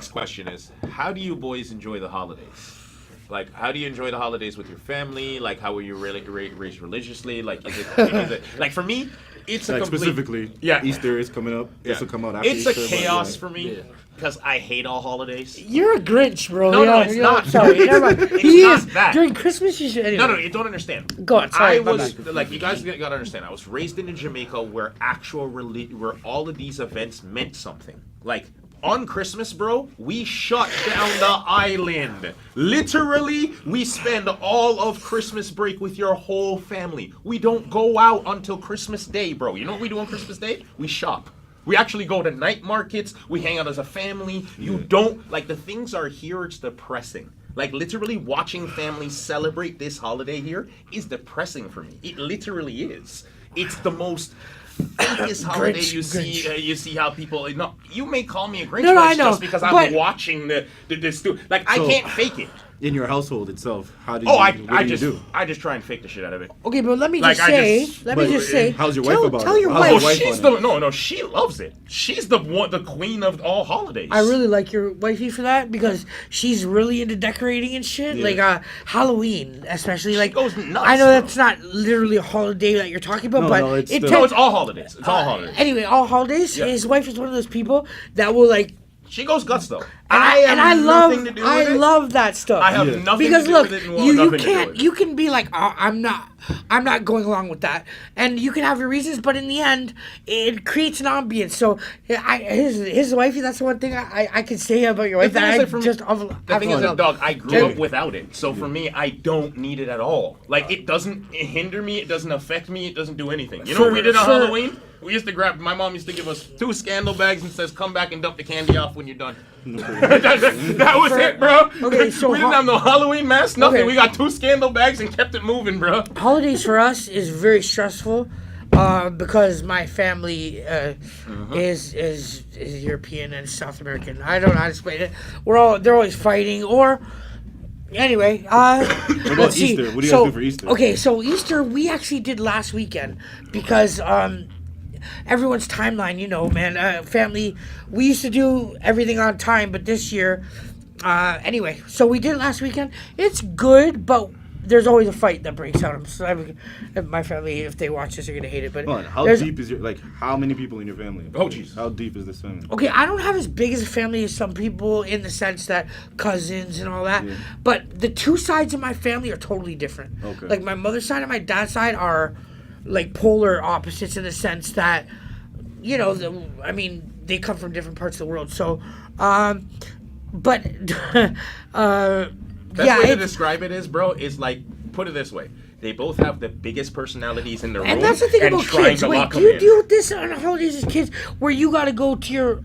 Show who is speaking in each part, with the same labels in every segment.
Speaker 1: next question is, how do you boys enjoy the holidays? Like, how do you enjoy the holidays with your family? Like, how were you really raised religiously? Like, is it like for me, it's
Speaker 2: like
Speaker 1: a complete
Speaker 2: specifically.
Speaker 1: Yeah,
Speaker 2: Easter is coming up.
Speaker 1: yeah.
Speaker 2: This will come out after
Speaker 1: It's
Speaker 2: Easter.
Speaker 1: a chaos for me because I hate all holidays.
Speaker 3: You're a Grinch, bro.
Speaker 1: No, it's not.
Speaker 3: Sorry, never mind.
Speaker 1: It's
Speaker 3: He
Speaker 1: not
Speaker 3: is.
Speaker 1: that.
Speaker 3: During Christmas, you should. Anyway.
Speaker 1: No, you don't understand.
Speaker 3: Go on, sorry,
Speaker 1: I
Speaker 3: my
Speaker 1: was
Speaker 3: bad.
Speaker 1: like, you guys gotta understand. I was raised in Jamaica, where where all of these events meant something. Like on Christmas, bro, we shut down the island. Literally, we spend all of Christmas break with your whole family. We don't go out until Christmas Day, bro. You know what we do on Christmas Day? We shop. We actually go to night markets. We hang out as a family. You don't, like, the things are here, it's depressing. Like, literally watching families celebrate this holiday here is depressing for me. It literally is. It's the most fakest holiday you see. You see how people, no, you may call me a Grinch,
Speaker 3: No, I know,
Speaker 1: just because I'm watching this dude. Like, I can't fake it.
Speaker 2: In your household itself, how do you?
Speaker 1: I just try and fake the shit out of it.
Speaker 3: Okay, but let me
Speaker 1: Like,
Speaker 3: just say.
Speaker 2: How's your wife about
Speaker 3: Tell
Speaker 2: it?
Speaker 3: your
Speaker 2: How's
Speaker 3: wife.
Speaker 2: your wife
Speaker 1: She's
Speaker 2: on it?
Speaker 1: she loves it. She's the queen of all holidays.
Speaker 3: I really like your wifey for that because she's really into decorating and shit. Like Halloween, especially. Like,
Speaker 1: goes nuts,
Speaker 3: I know
Speaker 1: bro.
Speaker 3: that's not literally a holiday that you're talking about,
Speaker 2: No,
Speaker 3: but
Speaker 2: no, it's
Speaker 3: it
Speaker 2: still-
Speaker 1: No, it's all holidays. It's all holidays.
Speaker 3: Anyway, all holidays.
Speaker 1: Yeah.
Speaker 3: His wife is one of those people that will like.
Speaker 1: She goes guts though.
Speaker 3: I love
Speaker 1: nothing to do with it.
Speaker 3: love that stuff.
Speaker 1: I have nothing
Speaker 3: because
Speaker 1: to do
Speaker 3: look,
Speaker 1: with it. And
Speaker 3: you
Speaker 1: nothing to do
Speaker 3: can't
Speaker 1: with it.
Speaker 3: you can be like, oh, I'm not going along with that, and you can have your reasons, but in the end, it creates an ambience. So his wifey, that's the one thing I can say about your wife.
Speaker 1: thing
Speaker 3: That
Speaker 1: is
Speaker 3: I
Speaker 1: that for me-
Speaker 3: just
Speaker 1: The thing is, dog, I grew up without it, so for me, I don't need it at all. Like, it doesn't hinder me, it doesn't affect me, it doesn't do anything. You know what we did on Halloween? We used to my mom used to give us 2 scandal bags and says, come back and dump the candy off when you're done. that was it, bro.
Speaker 3: Okay, so
Speaker 1: we didn't have no Halloween mask, nothing.
Speaker 3: Okay.
Speaker 1: We got 2 scandal bags and kept it moving, bro.
Speaker 3: Holidays for us is very stressful because my family is European and South American. I don't know how to explain it. They're always fighting or. Anyway,
Speaker 2: What about
Speaker 3: let's see.
Speaker 2: Easter? What do you guys do for Easter?
Speaker 3: Okay, so Easter we actually did last weekend because everyone's timeline, you know, man. Family, we used to do everything on time, but this year, anyway, so we did it last weekend. It's good, but there's always a fight that breaks out. My family, if they watch this, are gonna hate it. But
Speaker 2: Hold on, how deep is how many people in your family?
Speaker 1: Oh, jeez.
Speaker 2: How deep is this family?
Speaker 3: Okay, I don't have as big as a family as some people in the sense that cousins and all that.
Speaker 2: Yeah.
Speaker 3: But the 2 sides of my family are totally different.
Speaker 2: Okay.
Speaker 3: Like my mother's side and my dad's side are like polar opposites in the sense that, you know, they come from different parts of the world. So, but
Speaker 1: Best way to describe it is, bro, is like, put it this way. They both have the biggest personalities in the room.
Speaker 3: And that's the thing
Speaker 1: and
Speaker 3: about
Speaker 1: trying
Speaker 3: kids.
Speaker 1: to
Speaker 3: Wait,
Speaker 1: lock
Speaker 3: do
Speaker 1: 'em
Speaker 3: you
Speaker 1: in.
Speaker 3: deal with this on holidays as kids, where you got to go to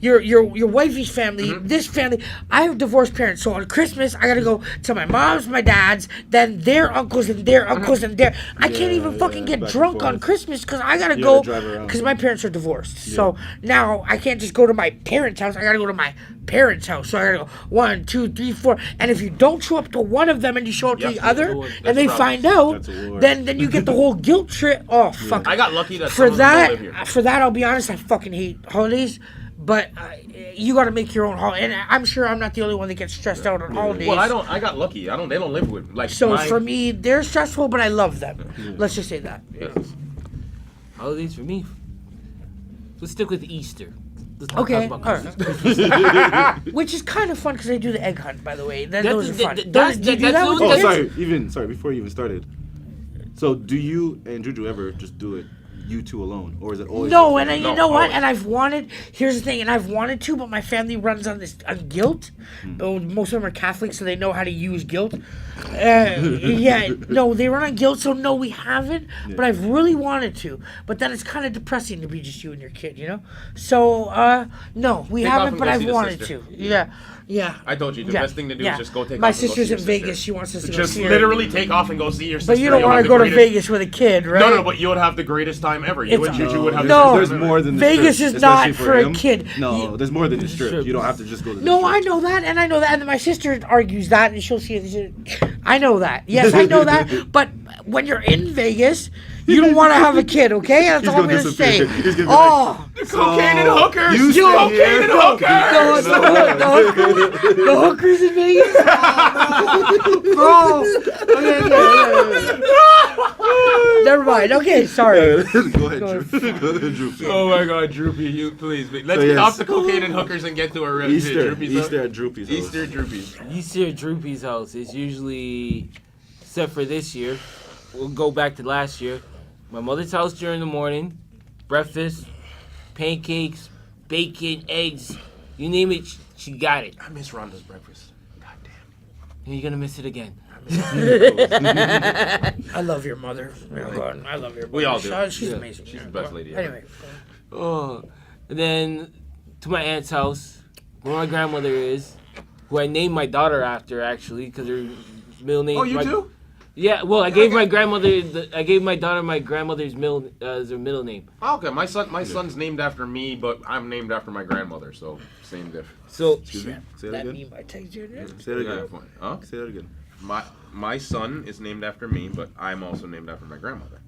Speaker 3: your wifey's family, this family? I have divorced parents, so on Christmas I got to go to my mom's, my dad's, then their uncles and their uncles and their. I can't even fucking get
Speaker 2: back and
Speaker 3: drunk on
Speaker 2: forth.
Speaker 3: Christmas because I gotta
Speaker 2: You
Speaker 3: go
Speaker 2: gotta drive around.
Speaker 3: because my parents are divorced. So now I can't just go to my parents' house. I gotta go to my parents' house. So I gotta go 1, 2, 3, 4. And if you don't show up to one of them and you show up to the other,
Speaker 1: That's
Speaker 3: and they
Speaker 1: a problem.
Speaker 3: find out,
Speaker 2: That's a war.
Speaker 3: then you get the whole guilt trip. Oh fuck!
Speaker 1: I got lucky that
Speaker 3: For
Speaker 1: some of them don't live here.
Speaker 3: that, I'll be honest, I fucking hate holidays. But you got to make your own holiday, and I'm sure I'm not the only one that gets stressed out on holidays.
Speaker 1: Well, I got lucky. They don't live with like.
Speaker 3: So for me, they're stressful, but I love them. Let's just say that.
Speaker 4: Holidays for me. Let's stick with Easter. Let's not
Speaker 3: Okay,
Speaker 4: talk
Speaker 3: all
Speaker 4: about
Speaker 3: right. Which is kind of fun because they do the egg hunt, by the way. Those are fun.
Speaker 4: that's-
Speaker 3: Do you do that
Speaker 4: that's
Speaker 3: with
Speaker 4: the-
Speaker 2: Oh,
Speaker 3: the kids?
Speaker 2: sorry. Before you even started. So, do you and Juju ever just do it you two alone, or is it always?
Speaker 3: No, and you
Speaker 1: No,
Speaker 3: know what?
Speaker 1: always.
Speaker 3: And I've wanted. Here's the thing, and I've wanted to, but my family runs on guilt. Oh, most of them are Catholic, so they know how to use guilt. No, they run on guilt, so no, we haven't. But I've really wanted to. But then it's kind of depressing to be just you and your kid, you know. So no, we
Speaker 1: Take off
Speaker 3: haven't,
Speaker 1: and
Speaker 3: but
Speaker 1: go
Speaker 3: I've
Speaker 1: see the
Speaker 3: wanted
Speaker 1: sister.
Speaker 3: to. Yeah.
Speaker 1: I told you the best thing to do is just go take
Speaker 3: My
Speaker 1: off and go
Speaker 3: sister's
Speaker 1: see
Speaker 3: in
Speaker 1: your
Speaker 3: Vegas.
Speaker 1: sister.
Speaker 3: She wants us to go
Speaker 1: Just
Speaker 3: see her.
Speaker 1: literally take off and go see your sister.
Speaker 3: But you don't
Speaker 1: You'll
Speaker 3: want
Speaker 1: have
Speaker 3: to
Speaker 1: the
Speaker 3: go to
Speaker 1: greatest-
Speaker 3: Vegas with a kid, right?
Speaker 1: No, but you would have the greatest time ever. You and Juju would have.
Speaker 3: No.
Speaker 2: There's more than the
Speaker 3: Vegas
Speaker 2: strip,
Speaker 3: is not
Speaker 2: especially
Speaker 3: for a
Speaker 2: him.
Speaker 3: kid.
Speaker 2: No, there's more than the strip. You don't have to just go to the
Speaker 3: No,
Speaker 2: strip.
Speaker 3: I know that, and then my sister argues that, and she'll see it. I know that. Yes, I know that. But when you're in Vegas, You don't want to have a kid, okay? That's all I'm
Speaker 2: gonna
Speaker 3: gonna say.
Speaker 2: disappear. He's gonna be
Speaker 3: Oh,
Speaker 1: Cocaine and hookers.
Speaker 2: You stay
Speaker 1: Cocaine
Speaker 2: here.
Speaker 1: and hookers.
Speaker 3: the hookers in Vegas, bro. Okay. Never mind. Okay, sorry.
Speaker 2: Go ahead, Droopy.
Speaker 1: Oh my God, Droopy, you please. Let's
Speaker 2: So,
Speaker 1: get
Speaker 2: yes.
Speaker 1: off the cocaine and hookers and get to our
Speaker 2: Easter
Speaker 1: Droopy's
Speaker 2: at Droopy's house.
Speaker 1: Easter Droopy's.
Speaker 4: Easter at Droopy's house is usually, except for this year, we'll go back to last year. My mother's house during the morning, breakfast, pancakes, bacon, eggs, you name it, she got it.
Speaker 1: I miss Rhonda's breakfast. God damn.
Speaker 4: And you're gonna miss it again.
Speaker 3: I love your mother. Oh, God, I love your mother.
Speaker 1: We all do.
Speaker 3: She's
Speaker 1: Yeah.
Speaker 3: amazing.
Speaker 1: She's the best lady ever.
Speaker 3: Anyway.
Speaker 4: Oh, and then to my aunt's house, where my grandmother is, who I named my daughter after actually, because her middle name.
Speaker 1: Oh, you too?
Speaker 4: Yeah, well, I gave my grandmother, I gave my daughter my grandmother's middle name.
Speaker 1: Oh, okay, my son's named after me, but I'm named after my grandmother, so same diff.
Speaker 4: So,
Speaker 2: Excuse me. Say that
Speaker 3: That
Speaker 2: again.
Speaker 3: mean my texture there?
Speaker 2: Say that
Speaker 1: Yeah,
Speaker 2: again.
Speaker 1: fine. Huh?
Speaker 2: Say that again.
Speaker 1: My son is named after me, but I'm also named after my grandmother.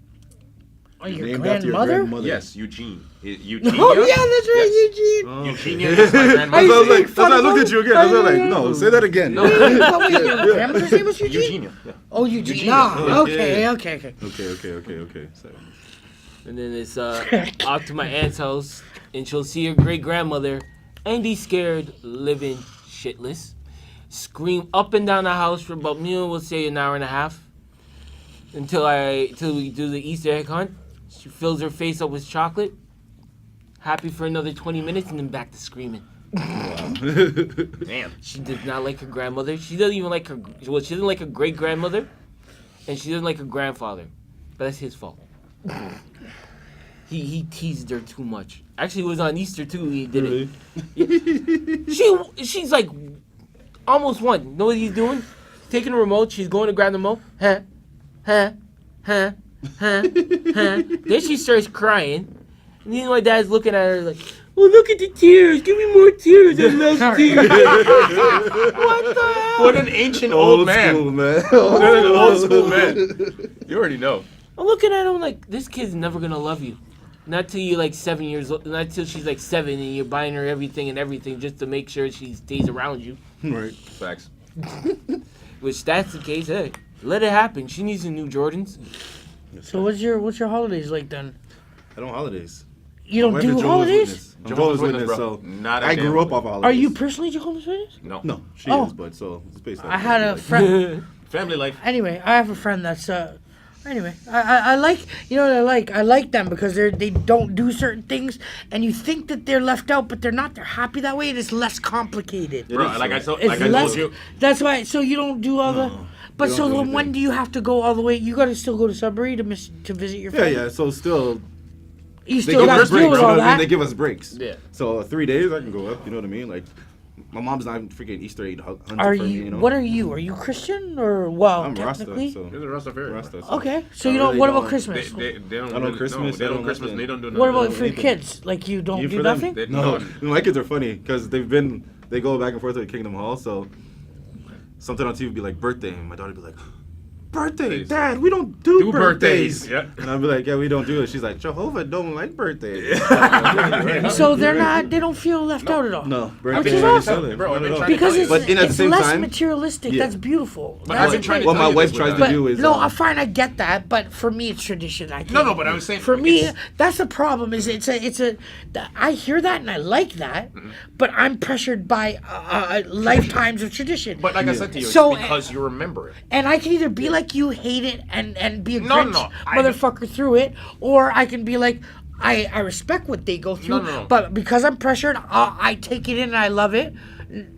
Speaker 3: Oh, your
Speaker 2: Named after your
Speaker 3: grandmother?
Speaker 2: grandmother.
Speaker 1: Yes, Eugene. Eugenia?
Speaker 3: Oh, yeah, that's right,
Speaker 1: Yes.
Speaker 3: Eugene.
Speaker 2: Oh.
Speaker 1: Eugenia is my
Speaker 2: That's
Speaker 1: grandmother.
Speaker 2: why I was like,
Speaker 3: Funny
Speaker 2: that's why I looked at you again. I was like,
Speaker 3: one.
Speaker 2: no, say that again.
Speaker 3: Wait, your grandmother's name was Eugene?
Speaker 1: Eugenia. Yeah.
Speaker 3: Oh, Eugene.
Speaker 1: Eugenia.
Speaker 3: Ah, okay,
Speaker 2: Yeah.
Speaker 3: okay.
Speaker 2: Okay. Sorry.
Speaker 4: and then it's off to my aunt's house, and she'll see her great grandmother, Andy scared, living shitless, scream up and down the house for about, we'll say an hour and a half, until we do the Easter egg hunt. She fills her face up with chocolate, happy for another 20 minutes, and then back to screaming.
Speaker 1: Damn.
Speaker 4: She does not like her grandmother. She doesn't even like her. Well, she doesn't like her great grandmother, and she doesn't like her grandfather. But that's his fault. He teased her too much. Actually, it was on Easter too. He did it. She's like almost one. Know what he's doing? Taking the remote. She's going to grab the remote. Then she starts crying, and then my dad's looking at her like, "Oh, look at the tears! Give me more tears! I love tears!" What the hell?
Speaker 1: What an ancient old man.
Speaker 2: School, man.
Speaker 1: What an old school man. You already know.
Speaker 4: I'm looking at him like, this kid's never gonna love you. Not till you're like 7 years old. Not till she's like 7 and you're buying her everything just to make sure she stays around you.
Speaker 2: Right.
Speaker 1: Facts.
Speaker 4: Which that's the case. Hey, let it happen. She needs some new Jordans.
Speaker 3: So what's your holidays like then?
Speaker 2: I don't holidays.
Speaker 3: You don't
Speaker 2: My wife is
Speaker 3: do
Speaker 2: Jehovah's
Speaker 3: holidays?
Speaker 2: Witness. I'm Jehovah's Witness,
Speaker 1: bro.
Speaker 2: so
Speaker 1: Not a
Speaker 2: I
Speaker 1: damn
Speaker 2: grew up
Speaker 1: one.
Speaker 2: off holidays.
Speaker 3: Are you personally Jehovah's Witness?
Speaker 1: No.
Speaker 2: No, she
Speaker 3: Oh.
Speaker 2: is, but so it's based on.
Speaker 3: I had a friend.
Speaker 1: Family life.
Speaker 3: Anyway, I have a friend that's Anyway, I like, you know what I like them because they don't do certain things and you think that they're left out but they're not. They're happy that way. It is less complicated.
Speaker 2: It
Speaker 1: Bro,
Speaker 2: is,
Speaker 1: like I
Speaker 2: so.
Speaker 1: told, like I told you.
Speaker 3: That's why. So you don't do all the. But
Speaker 2: we
Speaker 3: so
Speaker 2: don't do
Speaker 3: then when
Speaker 2: anything.
Speaker 3: do you have to go all the way? You got to still go to Sudbury to visit your
Speaker 2: Yeah,
Speaker 3: family.
Speaker 2: yeah. So still,
Speaker 3: You
Speaker 2: they
Speaker 3: still
Speaker 2: give
Speaker 3: got
Speaker 2: us
Speaker 3: to
Speaker 2: breaks.
Speaker 3: deal
Speaker 2: You
Speaker 3: with
Speaker 2: know
Speaker 3: all
Speaker 2: what I mean?
Speaker 3: that.
Speaker 2: They give us breaks.
Speaker 4: Yeah.
Speaker 2: So 3 days I can go up. You know what I mean? Like, my mom's not freaking Easter egg hunting
Speaker 3: Are
Speaker 2: for
Speaker 3: you?
Speaker 2: me. You know?
Speaker 3: What are you? Are you Christian or well?
Speaker 2: I'm Rasta,
Speaker 3: technically.
Speaker 2: so
Speaker 1: You're the Rastafarian.
Speaker 2: Rasta. So
Speaker 3: Okay, so
Speaker 2: I
Speaker 3: you don't.
Speaker 2: really
Speaker 3: What about
Speaker 2: don't-
Speaker 3: Christmas?
Speaker 1: They don't
Speaker 2: I don't
Speaker 1: really,
Speaker 2: Christmas,
Speaker 1: No, they
Speaker 2: I
Speaker 1: don't
Speaker 2: don't
Speaker 1: Christmas.
Speaker 2: nothing.
Speaker 1: They don't do nothing.
Speaker 3: What about for your
Speaker 2: anything.
Speaker 3: kids? Like you don't
Speaker 2: You
Speaker 3: do
Speaker 2: for them?
Speaker 3: nothing?
Speaker 1: They-
Speaker 2: No,
Speaker 1: no.
Speaker 2: my kids are funny because they go back and forth to Kingdom Hall. So something on TV would be like birthday, and my daughter would be like, "Birthday, Dad, we don't do birthdays."
Speaker 1: Yeah.
Speaker 2: And I'd be like, "Yeah, we don't do it." She's like, "Jehovah don't like birthdays."
Speaker 3: So they're not. They don't feel left out at all.
Speaker 2: No,
Speaker 3: Which
Speaker 2: birthdays
Speaker 3: is
Speaker 2: are
Speaker 3: awesome.
Speaker 2: silly.
Speaker 1: Bro, I've been
Speaker 2: Not at all.
Speaker 1: trying to
Speaker 3: Because
Speaker 1: tell
Speaker 3: it's,
Speaker 1: you.
Speaker 2: But in at the
Speaker 3: it's
Speaker 2: same
Speaker 3: less
Speaker 2: time-
Speaker 3: materialistic.
Speaker 2: Yeah.
Speaker 3: That's beautiful.
Speaker 1: But
Speaker 3: That's
Speaker 1: I've been
Speaker 3: the
Speaker 1: trying to
Speaker 3: thing.
Speaker 2: What my
Speaker 1: tell you
Speaker 2: wife
Speaker 1: this
Speaker 2: tries
Speaker 1: with
Speaker 2: to
Speaker 1: that.
Speaker 2: do is
Speaker 3: No, I find I get that, but for me it's tradition. I
Speaker 1: No,
Speaker 3: can't.
Speaker 1: but I was saying
Speaker 3: For me,
Speaker 1: it's-
Speaker 3: that's the problem. Is it's a. I hear that and I like that, but I'm pressured by lifetimes of tradition.
Speaker 1: But like I said to you,
Speaker 3: So,
Speaker 1: it's because you remember it.
Speaker 3: And I can either be like you, hate it, and be a
Speaker 1: No,
Speaker 3: Grinch
Speaker 1: no,
Speaker 3: motherfucker through it, or I can be like, I respect what they go through,
Speaker 1: No.
Speaker 3: but because I'm pressured, I take it in and I love it,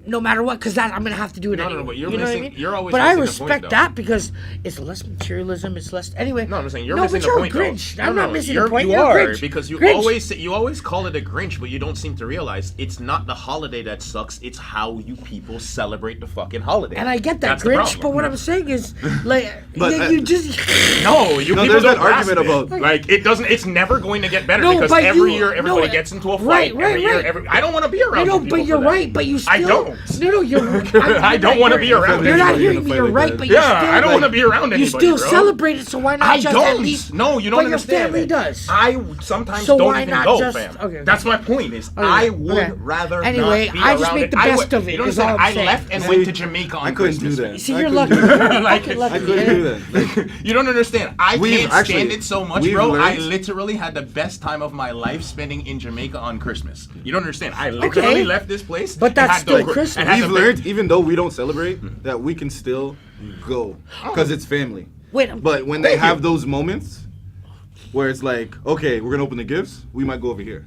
Speaker 3: no matter what, because I'm gonna have to do it
Speaker 1: No,
Speaker 3: anyway.
Speaker 1: but you're
Speaker 3: you know
Speaker 1: missing-
Speaker 3: what I mean?
Speaker 1: you're always
Speaker 3: But I
Speaker 1: missing the point,
Speaker 3: respect
Speaker 1: though.
Speaker 3: that because it's less materialism. It's less anyway.
Speaker 1: No, I'm saying you're
Speaker 3: no,
Speaker 1: missing
Speaker 3: but
Speaker 1: the
Speaker 3: you're
Speaker 1: point.
Speaker 3: a Grinch.
Speaker 1: Though.
Speaker 3: I'm not missing the
Speaker 1: you're,
Speaker 3: point.
Speaker 1: You
Speaker 3: You're a
Speaker 1: are
Speaker 3: Grinch.
Speaker 1: because you
Speaker 3: Grinch.
Speaker 1: always call it a Grinch, but you don't seem to realize it's not the holiday that sucks. It's how you people celebrate the fucking holiday.
Speaker 3: And I get that
Speaker 1: That's the
Speaker 3: Grinch,
Speaker 1: problem.
Speaker 3: but what I'm saying is, like,
Speaker 2: But,
Speaker 3: you just.
Speaker 1: No, you
Speaker 2: No,
Speaker 1: people
Speaker 2: there's
Speaker 1: don't
Speaker 2: that argument
Speaker 1: grasp it.
Speaker 2: about-
Speaker 1: like it doesn't. It's never going to get better
Speaker 3: No,
Speaker 1: because
Speaker 3: but
Speaker 1: every
Speaker 3: you-
Speaker 1: year everybody
Speaker 3: no,
Speaker 1: gets into a
Speaker 3: right,
Speaker 1: fight.
Speaker 3: right,
Speaker 1: every year,
Speaker 3: right.
Speaker 1: I don't want to be around.
Speaker 3: No,
Speaker 1: you people
Speaker 3: but you're
Speaker 1: for that.
Speaker 3: right. But you still.
Speaker 1: I don't.
Speaker 3: No, you're.
Speaker 1: I don't want to be around
Speaker 3: You're not
Speaker 1: anybody.
Speaker 3: hearing me. You're right, but you
Speaker 1: Yeah,
Speaker 3: still.
Speaker 1: I don't want to be around anybody,
Speaker 3: You still
Speaker 1: bro.
Speaker 3: celebrate it, so why not
Speaker 1: I
Speaker 3: just
Speaker 1: don't.
Speaker 3: at least?
Speaker 1: No, you don't
Speaker 3: but
Speaker 1: understand.
Speaker 3: your family
Speaker 1: it.
Speaker 3: does.
Speaker 1: I sometimes
Speaker 3: So
Speaker 1: don't
Speaker 3: why
Speaker 1: even
Speaker 3: not
Speaker 1: go,
Speaker 3: just-
Speaker 1: fam.
Speaker 3: okay.
Speaker 1: That's my point. Is I would
Speaker 3: okay.
Speaker 1: rather
Speaker 3: Anyway,
Speaker 1: not be
Speaker 3: I just
Speaker 1: around
Speaker 3: make
Speaker 1: it.
Speaker 3: the
Speaker 1: I
Speaker 3: best
Speaker 1: would-
Speaker 3: of it,
Speaker 1: You don't
Speaker 3: is all
Speaker 1: understand?
Speaker 3: I'm
Speaker 1: I
Speaker 3: saying.
Speaker 1: left and
Speaker 2: See,
Speaker 1: went to Jamaica on
Speaker 2: I couldn't
Speaker 1: Christmas.
Speaker 2: do that.
Speaker 3: See,
Speaker 2: I
Speaker 3: you're
Speaker 2: couldn't
Speaker 3: lucky.
Speaker 2: do that.
Speaker 1: Like,
Speaker 3: Fucking lucky.
Speaker 2: I couldn't do that. Like,
Speaker 1: You don't understand. I
Speaker 2: We've
Speaker 1: can't
Speaker 2: actually-
Speaker 1: stand it so much,
Speaker 2: we've
Speaker 1: bro. I
Speaker 2: learned-
Speaker 1: literally had the best time of my life spending in Jamaica on Christmas. You don't understand. I literally left this place.
Speaker 3: But
Speaker 1: and
Speaker 3: that's
Speaker 1: had
Speaker 3: still
Speaker 1: the-
Speaker 3: Christmas.
Speaker 1: and had
Speaker 2: we've
Speaker 1: the-
Speaker 2: learned, even though we don't celebrate, that we can still go because it's family.
Speaker 3: Wait,
Speaker 2: But when they have those moments where it's like, okay, we're gonna open the gifts, we might go over here.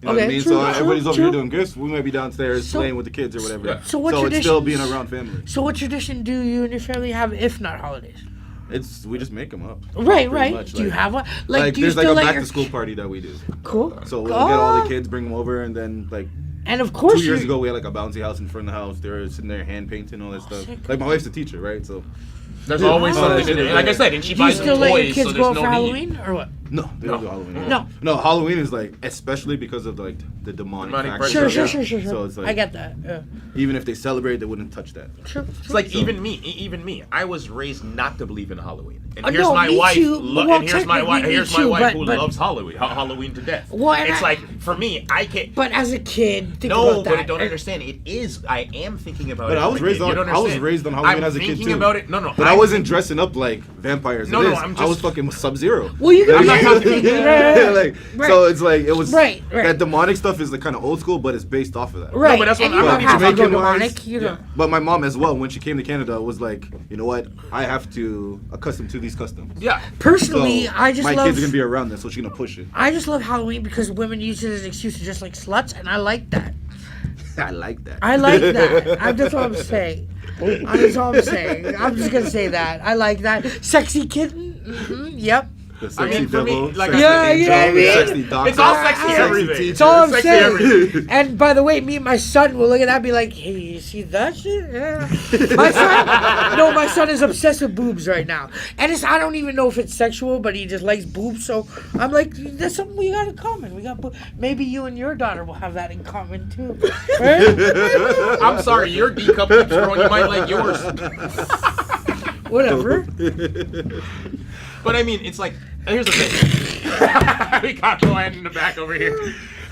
Speaker 2: You know what I
Speaker 3: Okay,
Speaker 2: mean?
Speaker 3: true,
Speaker 2: So
Speaker 3: true,
Speaker 2: everybody's over
Speaker 3: true.
Speaker 2: here doing gifts. We might be downstairs
Speaker 3: So-
Speaker 2: playing with the kids or whatever.
Speaker 1: Yeah.
Speaker 3: So what
Speaker 2: it's still
Speaker 3: traditions-
Speaker 2: being around family.
Speaker 3: So what tradition do you and your family have, if not holidays?
Speaker 2: It's we just make them up.
Speaker 3: Right,
Speaker 2: pretty
Speaker 3: right.
Speaker 2: much,
Speaker 3: Do you
Speaker 2: like-
Speaker 3: have one?
Speaker 2: Like
Speaker 3: do you
Speaker 2: there's like
Speaker 3: still
Speaker 2: a
Speaker 3: let
Speaker 2: back
Speaker 3: your
Speaker 2: to school party that we do.
Speaker 3: Cool.
Speaker 2: So we'll get all
Speaker 3: Ah.
Speaker 2: the kids, bring them over, and then like
Speaker 3: And of course,
Speaker 2: 2 years
Speaker 3: you-
Speaker 2: ago we had like a bouncy house in front of the house. They were sitting there hand painting all that stuff.
Speaker 3: sick.
Speaker 2: Like my wife's a teacher, right? So
Speaker 1: There's always
Speaker 2: Oh,
Speaker 1: something
Speaker 2: shit,
Speaker 1: to do.
Speaker 2: yeah.
Speaker 1: Like I said, and she
Speaker 3: do you
Speaker 1: buys
Speaker 3: still
Speaker 1: them
Speaker 3: let your
Speaker 1: toys,
Speaker 3: kids
Speaker 1: so
Speaker 3: go
Speaker 1: there's
Speaker 3: for
Speaker 1: no
Speaker 3: Halloween
Speaker 1: need.
Speaker 3: or what?
Speaker 2: no, they don't do Halloween.
Speaker 3: No.
Speaker 2: No, Halloween is like especially because of like the demonic
Speaker 1: Demonic
Speaker 2: factor.
Speaker 3: Sure,
Speaker 1: pressure.
Speaker 3: sure, sure, sure.
Speaker 2: So it's like
Speaker 3: I get that. Yeah.
Speaker 2: even if they celebrate, they wouldn't touch that.
Speaker 3: Sure.
Speaker 1: It's like even me. I was raised not to believe in Halloween, and
Speaker 3: Oh,
Speaker 1: here's
Speaker 3: no,
Speaker 1: my
Speaker 3: me
Speaker 1: wife.
Speaker 3: too. Well,
Speaker 1: And here's my wife.
Speaker 3: technically me
Speaker 1: Here's my
Speaker 3: too,
Speaker 1: wife who
Speaker 3: but-
Speaker 1: loves Halloween. Halloween to death.
Speaker 3: Well, and
Speaker 1: it's
Speaker 3: I-
Speaker 1: like for me, I can't.
Speaker 3: But as a kid, think
Speaker 1: No,
Speaker 3: about that.
Speaker 1: but I don't understand. It is. I am thinking about
Speaker 2: But
Speaker 1: it.
Speaker 2: I was
Speaker 1: every
Speaker 2: raised
Speaker 1: day.
Speaker 2: on
Speaker 1: You don't
Speaker 2: I was
Speaker 1: understand.
Speaker 2: raised on Halloween
Speaker 1: I'm
Speaker 2: as a kid
Speaker 1: thinking
Speaker 2: too.
Speaker 1: about it. No,
Speaker 2: But I wasn't dressing up like vampires.
Speaker 1: No,
Speaker 2: or
Speaker 1: no,
Speaker 2: this.
Speaker 1: I'm
Speaker 2: I was
Speaker 1: just-
Speaker 2: fucking Sub-Zero.
Speaker 3: Well, you
Speaker 1: I'm not talking-
Speaker 2: like,
Speaker 3: Right.
Speaker 2: so it's like it was
Speaker 3: Right, right.
Speaker 2: that demonic stuff is like kind of old school, but it's based off of that.
Speaker 3: Right.
Speaker 1: but that's what
Speaker 3: and
Speaker 1: I'm
Speaker 3: you don't
Speaker 1: talking
Speaker 3: have to go
Speaker 2: Jamaican-wise,
Speaker 3: demonic. You know.
Speaker 2: But my mom as well, when she came to Canada, was like, you know what? I have to accustom to these customs.
Speaker 1: Yeah.
Speaker 3: Personally,
Speaker 2: So
Speaker 3: I just
Speaker 2: my
Speaker 3: love.
Speaker 2: kids are gonna be around this, so she's gonna push it.
Speaker 3: I just love Halloween because women use it as an excuse to just like sluts, and I like that.
Speaker 2: I like that.
Speaker 3: I like that. That's what I'm saying. That's all I'm saying. I'm just gonna say that. I like that. Sexy kitten. Yep.
Speaker 2: The
Speaker 1: I
Speaker 2: sexy
Speaker 1: mean, for me,
Speaker 2: devil,
Speaker 1: like I
Speaker 2: sexy
Speaker 3: said,
Speaker 2: angel,
Speaker 3: yeah, I mean,
Speaker 2: sexy doctor,
Speaker 1: It's all sexy
Speaker 3: Sexy
Speaker 1: everything.
Speaker 2: teacher.
Speaker 3: That's all I'm
Speaker 1: Sexy
Speaker 3: saying.
Speaker 1: everything.
Speaker 3: And by the way, me and my son will look at that and be like, hey, you see that shit? Yeah. My son, no, my son is obsessed with boobs right now. And I don't even know if it's sexual, but he just likes boobs. So I'm like, that's something we got in common. We got maybe you and your daughter will have that in common too. Right?
Speaker 1: I'm sorry, your D cup keeps growing. You might like yours.
Speaker 3: Whatever.
Speaker 1: But I mean, it's like here's the thing. We got Ryan in the back over here.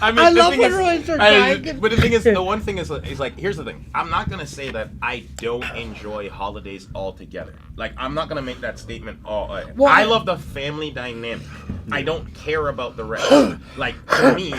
Speaker 1: I mean,
Speaker 3: I
Speaker 1: the
Speaker 3: love
Speaker 1: thing
Speaker 3: when
Speaker 1: is-
Speaker 3: Ryan starts
Speaker 1: I-
Speaker 3: dying.
Speaker 1: But the thing is, the one thing is like, here's the thing. I'm not gonna say that I don't enjoy holidays altogether. Like, I'm not gonna make that statement.
Speaker 3: Well,
Speaker 1: I love the family dynamic. I don't care about the rest. Like, for me,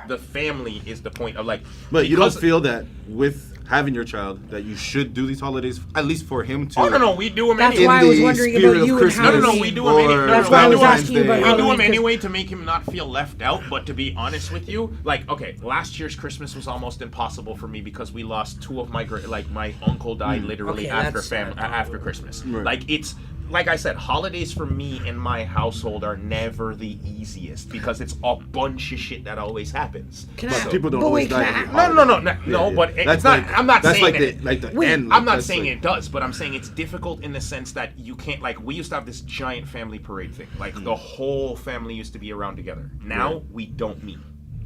Speaker 1: the family is the point of like.
Speaker 2: But you don't
Speaker 1: because-
Speaker 2: feel that with having your child that you should do these holidays, at least for him to.
Speaker 1: Oh no, we do them
Speaker 3: That's
Speaker 1: anyway.
Speaker 3: why I was
Speaker 2: the
Speaker 3: wondering
Speaker 2: spirit
Speaker 3: about
Speaker 2: of
Speaker 3: you and
Speaker 2: Christmas.
Speaker 1: No, no,
Speaker 3: Halloween.
Speaker 1: we do them anyway.
Speaker 3: That's why I was asking you about
Speaker 1: We do them
Speaker 3: Halloween, 'cause-
Speaker 1: anyway to make him not feel left out. But to be honest with you, like, okay, last year's Christmas was almost impossible for me because we lost two of my my uncle died literally
Speaker 3: Okay,
Speaker 1: after
Speaker 3: that's sad.
Speaker 1: after Christmas.
Speaker 2: Right.
Speaker 1: Like it's. Like I said, holidays for me in my household are never the easiest because it's a bunch of shit that always happens.
Speaker 3: Can
Speaker 2: But
Speaker 3: I?
Speaker 2: people don't
Speaker 3: but
Speaker 2: always
Speaker 3: wait,
Speaker 2: die.
Speaker 3: can I-
Speaker 2: every
Speaker 1: No,
Speaker 2: holiday.
Speaker 1: no, but
Speaker 2: That's
Speaker 1: it's not.
Speaker 2: like-
Speaker 1: I'm not
Speaker 2: that's
Speaker 1: saying
Speaker 2: like
Speaker 1: that.
Speaker 2: the like the
Speaker 3: Wait,
Speaker 2: end.
Speaker 1: I'm not
Speaker 2: that's
Speaker 1: saying
Speaker 2: like-
Speaker 1: it does, but I'm saying it's difficult in the sense that you can't like we used to have this giant family parade thing. Like the whole family used to be around together. Now
Speaker 2: Right.
Speaker 1: we don't meet.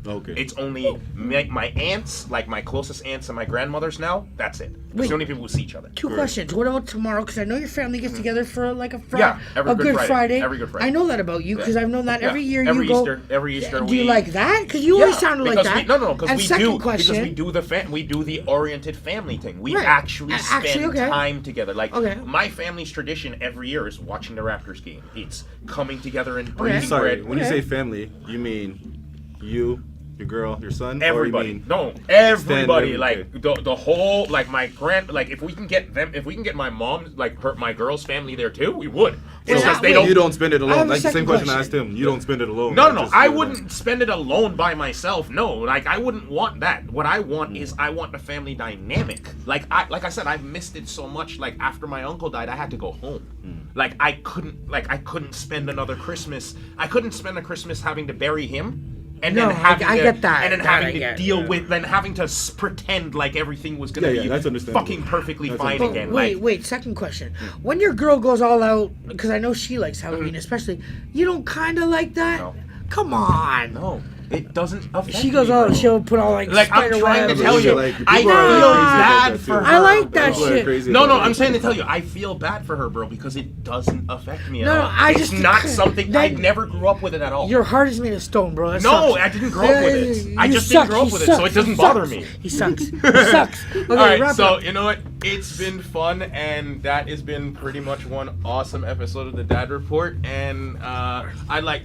Speaker 2: Okay.
Speaker 1: It's only my aunts, like my closest aunts and my grandmothers now. That's it. It's
Speaker 3: Wait.
Speaker 1: the only people who see each other.
Speaker 3: Two questions. What about tomorrow? Because I know your family gets together for like a
Speaker 1: Yeah, every
Speaker 3: a
Speaker 1: Good
Speaker 3: Good
Speaker 1: Friday. Every Good Friday.
Speaker 3: I know that about you because
Speaker 1: Yeah.
Speaker 3: I've known that
Speaker 1: Yeah.
Speaker 3: every year.
Speaker 1: Every
Speaker 3: you
Speaker 1: Easter,
Speaker 3: go.
Speaker 1: every Easter
Speaker 3: Do you
Speaker 1: we-
Speaker 3: like that? Because you always sounded like
Speaker 1: because
Speaker 3: that.
Speaker 1: no, because
Speaker 3: And
Speaker 1: we
Speaker 3: second
Speaker 1: do
Speaker 3: question,
Speaker 1: because we do we do the oriented family thing. We
Speaker 3: Right.
Speaker 1: actually
Speaker 3: Actually,
Speaker 1: spend
Speaker 3: okay.
Speaker 1: time together. Like
Speaker 3: Okay.
Speaker 1: my family's tradition every year is watching the Raptors game. It's coming together and
Speaker 3: Okay.
Speaker 1: breaking
Speaker 2: Sorry,
Speaker 1: bread.
Speaker 2: when you
Speaker 3: Okay.
Speaker 2: say family, you mean you, your girl, your son,
Speaker 1: Everybody,
Speaker 2: or you mean
Speaker 1: no, everybody,
Speaker 2: Extend
Speaker 1: like the whole, like my like if we can get my mom, like my girl's family there too, we would. It's
Speaker 3: Wait,
Speaker 1: just they
Speaker 3: wait,
Speaker 1: don't.
Speaker 2: you don't spend it
Speaker 3: I
Speaker 2: alone?
Speaker 3: have a
Speaker 2: Like the same
Speaker 3: second
Speaker 2: question I
Speaker 3: question.
Speaker 2: asked him. You don't spend it alone.
Speaker 1: No,
Speaker 2: like,
Speaker 1: no,
Speaker 2: just
Speaker 1: I
Speaker 2: you're
Speaker 1: wouldn't spend it alone by myself. No, like I wouldn't want that. What I want is I want the family dynamic. Like I said, I missed it so much. Like after my uncle died, I had to go home. Like I couldn't spend another Christmas. I couldn't spend a Christmas having to bury him. And
Speaker 3: No,
Speaker 1: then having
Speaker 3: I
Speaker 1: to,
Speaker 3: get that.
Speaker 1: and then
Speaker 3: That
Speaker 1: having
Speaker 3: I
Speaker 1: to
Speaker 3: get,
Speaker 1: deal
Speaker 3: yeah.
Speaker 1: with, then having to pretend like everything was gonna
Speaker 2: Yeah,
Speaker 1: be
Speaker 2: that's understandable.
Speaker 1: fucking perfectly
Speaker 2: That's
Speaker 1: fine
Speaker 2: understandable.
Speaker 1: again.
Speaker 3: Wait,
Speaker 1: Like,
Speaker 3: wait. Second question. When your girl goes all out, because I know she likes Halloween, especially, you don't kind of like that.
Speaker 1: No.
Speaker 3: Come on.
Speaker 1: no. It doesn't affect
Speaker 3: She goes,
Speaker 1: me,
Speaker 3: oh,
Speaker 1: bro.
Speaker 3: she'll put all like
Speaker 1: Like, I'm
Speaker 3: spider
Speaker 1: trying to
Speaker 3: webs.
Speaker 1: tell you,
Speaker 2: Like,
Speaker 1: I
Speaker 2: people
Speaker 1: feel
Speaker 2: are crazy
Speaker 1: bad
Speaker 2: about that,
Speaker 1: for
Speaker 2: too.
Speaker 1: her.
Speaker 3: I like that
Speaker 2: People are
Speaker 3: shit.
Speaker 2: crazy
Speaker 1: No,
Speaker 2: about
Speaker 1: I'm
Speaker 2: that.
Speaker 1: saying to tell you, I feel bad for her, bro, because it doesn't affect me at
Speaker 3: No,
Speaker 1: all.
Speaker 3: I
Speaker 1: It's
Speaker 3: just-
Speaker 1: not something, I
Speaker 3: that-
Speaker 1: never grew up with it at all.
Speaker 3: Your heart is made of stone, bro. That
Speaker 1: No,
Speaker 3: sucks.
Speaker 1: I didn't grow up with it. I
Speaker 3: You
Speaker 1: just
Speaker 3: suck.
Speaker 1: didn't grow up
Speaker 3: He
Speaker 1: with it, so
Speaker 3: sucks.
Speaker 1: it doesn't
Speaker 3: He
Speaker 1: bother
Speaker 3: sucks.
Speaker 1: me.
Speaker 3: He sucks. He sucks. Okay,
Speaker 1: All right,
Speaker 3: wrap
Speaker 1: so
Speaker 3: it up.
Speaker 1: you know what? It's been fun, and that has been pretty much one awesome episode of the Dad Report. And I like,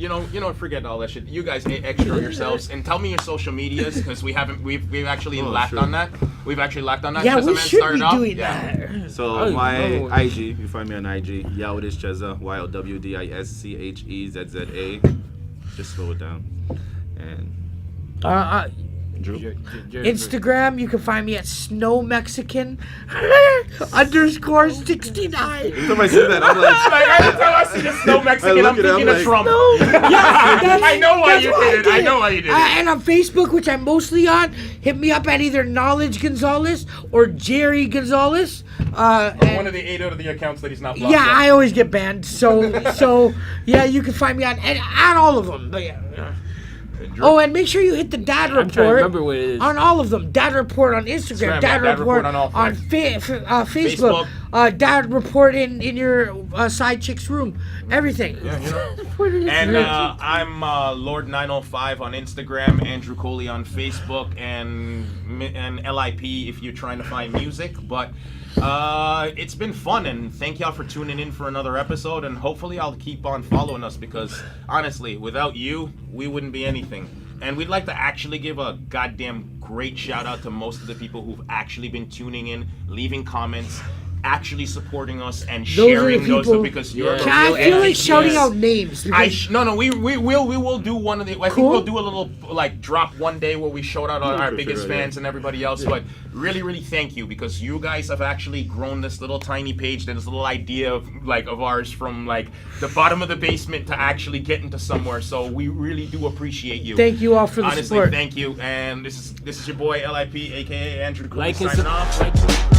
Speaker 1: forget all that shit. You guys extra yourselves and tell me your social medias because we've actually lacked
Speaker 2: sure.
Speaker 1: on that. We've actually lacked on that.
Speaker 3: Yeah,
Speaker 1: CheZZa
Speaker 3: we
Speaker 1: Man
Speaker 3: should
Speaker 1: started
Speaker 3: be
Speaker 1: off.
Speaker 3: doing
Speaker 1: Yeah.
Speaker 3: that.
Speaker 2: So
Speaker 4: Oh,
Speaker 2: my
Speaker 4: oh.
Speaker 2: IG, you find me on IG. Yo, it is CheZZa. YLWDISCHEZZA. Just slow it down. And Drew.
Speaker 3: Instagram, you can find me at Snow Mexican _69.
Speaker 2: Every time I see that, I'm like,
Speaker 1: Like, every time I see the snow Mexican,
Speaker 2: look
Speaker 1: I'm
Speaker 2: at it, I'm
Speaker 1: thinking of
Speaker 2: like,
Speaker 1: Trump.
Speaker 3: No, yeah,
Speaker 1: I know why you did it. I
Speaker 3: did
Speaker 1: know why you did it.
Speaker 3: And on Facebook, which I'm mostly on, hit me up at either Knowledge Gonzalez or Jerry Gonzalez.
Speaker 1: One of the 8 out of the accounts that he's not blocked.
Speaker 3: Yeah,
Speaker 1: on.
Speaker 3: I always get banned. So yeah, you can find me on all of them. But yeah. Oh, and make sure you hit the Dad
Speaker 4: I'm trying to
Speaker 3: Report
Speaker 4: remember what it is.
Speaker 3: on all of them. Dad Report on Instagram,
Speaker 1: Instagram,
Speaker 3: Dad
Speaker 1: Dad
Speaker 3: Report
Speaker 1: Report on all
Speaker 3: on Facebook, Dad Report in your side chick's room, everything.
Speaker 1: Yeah, And I'm Lord905 on Instagram, Andrew Coley on Facebook, and L.I.P if you're trying to find music. But it's been fun, and thank y'all for tuning in for another episode. And hopefully I'll keep on following us because honestly, without you, we wouldn't be anything. And we'd like to actually give a goddamn great shout out to most of the people who've actually been tuning in, leaving comments, actually supporting us, and
Speaker 3: Those are the
Speaker 1: sharing those
Speaker 3: people-
Speaker 1: because you're
Speaker 4: Yeah.
Speaker 1: the
Speaker 3: Can I
Speaker 1: real
Speaker 3: feel like
Speaker 1: MVPs.
Speaker 3: shouting out names? Because
Speaker 1: We will do one of the. I think
Speaker 3: Cool.
Speaker 1: we'll do a little like drop one day where we shout out our
Speaker 2: for
Speaker 1: biggest
Speaker 2: sure, yeah.
Speaker 1: fans and everybody else. But really thank you because you guys have actually grown this little tiny page, this little idea of ours from like the bottom of the basement to actually getting to somewhere. So we really do appreciate you.
Speaker 3: thank you all for the
Speaker 1: Honestly,
Speaker 3: support.
Speaker 1: thank you. And this is your boy L.I.P, aka Andrew Coley,
Speaker 4: Like and
Speaker 1: signing off.